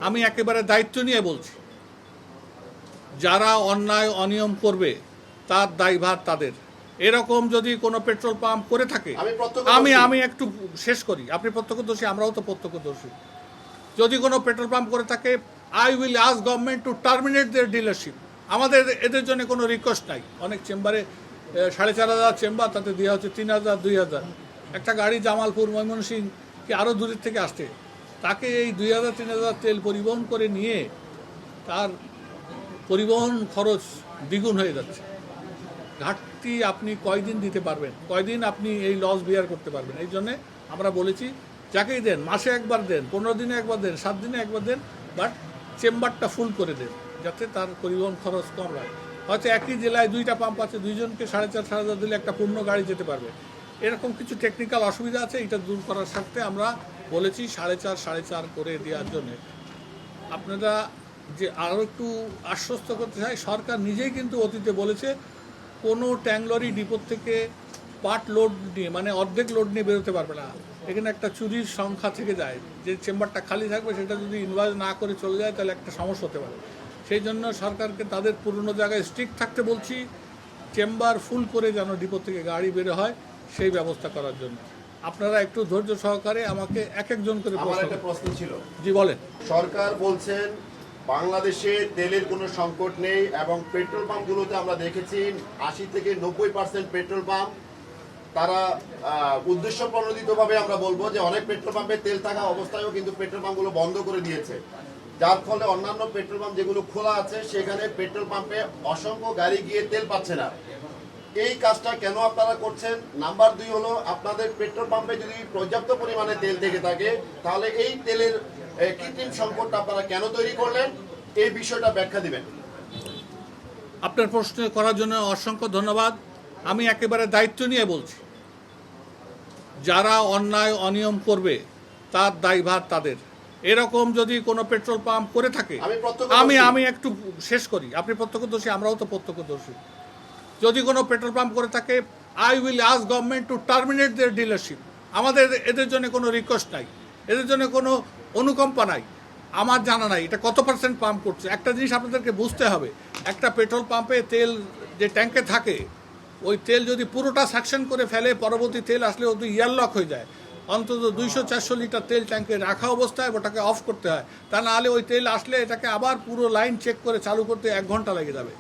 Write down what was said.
আমি একেবারে দায়িত্ব নিয়ে বলছি, যারা অন্যায় অনিয়ম করবে তার দায়ভার তাদের। এরকম যদি কোনো পেট্রোল পাম্প করে থাকে, আমি একটু শেষ করি, আপনি প্রত্যক্ষদর্শী, আমরাও তো প্রত্যক্ষদর্শী। যদি কোনো পেট্রোল পাম্প করে থাকে, I will ask government to terminate their dealership. আমাদের এদের জন্য কোনো রিকোয়েস্ট নাই। অনেক চেম্বারে 4,500 চেম্বার, তাতে দেওয়া হচ্ছে 3,000 2,000। একটা গাড়ি জামালপুর ময়মনসিংহ কি আরও দূরের থেকে আসছে, তাকে এই 2,000 3,000 তেল পরিবহন করে নিয়ে তার পরিবহন খরচ দ্বিগুণ হয়ে যাচ্ছে। ঘাটতি আপনি কয়দিন দিতে পারবেন, কয়দিন আপনি এই লস বিয়ার করতে পারবেন? এই জন্যে আমরা বলেছি, যাকেই দেন, মাসে একবার দেন, 15 দিনে একবার দেন, 7 দিনে একবার দেন, বাট চেম্বারটা ফুল করে দেন, যাতে তার পরিবহন খরচ কম হয়। হয়তো একই জেলায় 2টা পাম্প আছে, 2জনকে 4,500 দিলে একটা পূর্ণ গাড়ি যেতে পারবে। এরকম কিছু টেকনিক্যাল অসুবিধা আছে, এটা দূর করার স্বার্থে আমরা বলেছি 4.5 করে দেওয়ার জন্যে। আপনারা যে আরও একটু আশ্বস্ত করতে চাই, সরকার নিজেই কিন্তু অতীতে বলেছে কোনো ট্যাংলরি ডিপোর থেকে পার্ট লোড নিয়ে, মানে অর্ধেক লোড নিয়ে বেরোতে পারবে না। এখানে একটা চুরির সংখ্যা থেকে যায়, যে চেম্বারটা খালি থাকবে সেটা যদি ইনভয়েস না করে চলে যায় তাহলে একটা সমস্যা হতে পারে। সেই জন্য সরকারকে তাদের পুরনো জায়গায় স্ট্রিক্ট থাকতে বলছি, চেম্বার ফুল করে যেন ডিপো থেকে গাড়ি বের হয় সেই ব্যবস্থা করার জন্য। আপনারা একটু ধৈর্য সহকারে আমাকে একজন করে প্রশ্ন ছিল। জি বলেন। সরকার বলছেন বাংলাদেশে তেলের কোনো সংকট নেই, এবং পেট্রোল পাম্পগুলোতে আমরা দেখেছি 80 থেকে 90% পেট্রোল পাম্প তারা উদ্দেশ্য প্রণোদিতভাবে আমরা বলবো যে অনেক পেট্রোল পাম্পে তেল থাকা অবস্থায়ও কিন্তু পেট্রোল পাম্পগুলো বন্ধ করে দিয়েছে, যার ফলে অন্যান্য পেট্রোল পাম্প যেগুলো খোলা আছে সেখানে পেট্রোল পাম্পে অসংখ্য গাড়ি গিয়ে তেল পাচ্ছে না। এই কাজটা কেন আপনারা করছেন? নাম্বার 2 হলো, আপনাদের পেট্রোল পাম্পে যদি পর্যাপ্ত পরিমাণে তেল থেকে থাকে তাহলে এই তেলের কৃত্রিম সংকটটা আপনারা কেন তৈরি করলেন? এই বিষয়টা ব্যাখ্যা দিবেন। আপনার প্রশ্ন করার জন্য অসংখ্য ধন্যবাদ। আমি একেবারে দায়িত্ব নিয়ে বলছি, যারা অন্যায় অনিয়ম করবে তার দায়ভার তাদের। এরকম যদি কোনো পেট্রোল পাম্প করে থাকে, আমি একটু শেষ করি, আপনি প্রত্যক্ষদর্শী, আমরাও তো প্রত্যক্ষদর্শী। যদি কোনো পেট্রোল পাম্প করে থাকে, I will ask government to terminate their dealership. আমাদের এদের জন্য কোনো রিকোয়েস্ট নাই, এদের জন্য কোনো অনুকম্পা নাই, আমার জানা নাই এটা কত পার্সেন্ট পাম্প করছে। একটা জিনিস আপনাদেরকে বুঝতে হবে, একটা পেট্রোল পাম্পে তেল যে ট্যাঙ্কে থাকে, ওই তেল যদি পুরোটা সাকশন করে ফেলে, পরবর্তী তেল আসলে ও তো ইয়ারলক হয়ে যায়। অন্তত 200-400 লিটার তেল ট্যাঙ্কে রাখা অবস্থায় ওটাকে অফ করতে হয়, তা নাহলে ওই তেল আসলে এটাকে আবার পুরো লাইন চেক করে চালু করতে 1 ঘন্টা লেগে যাবে।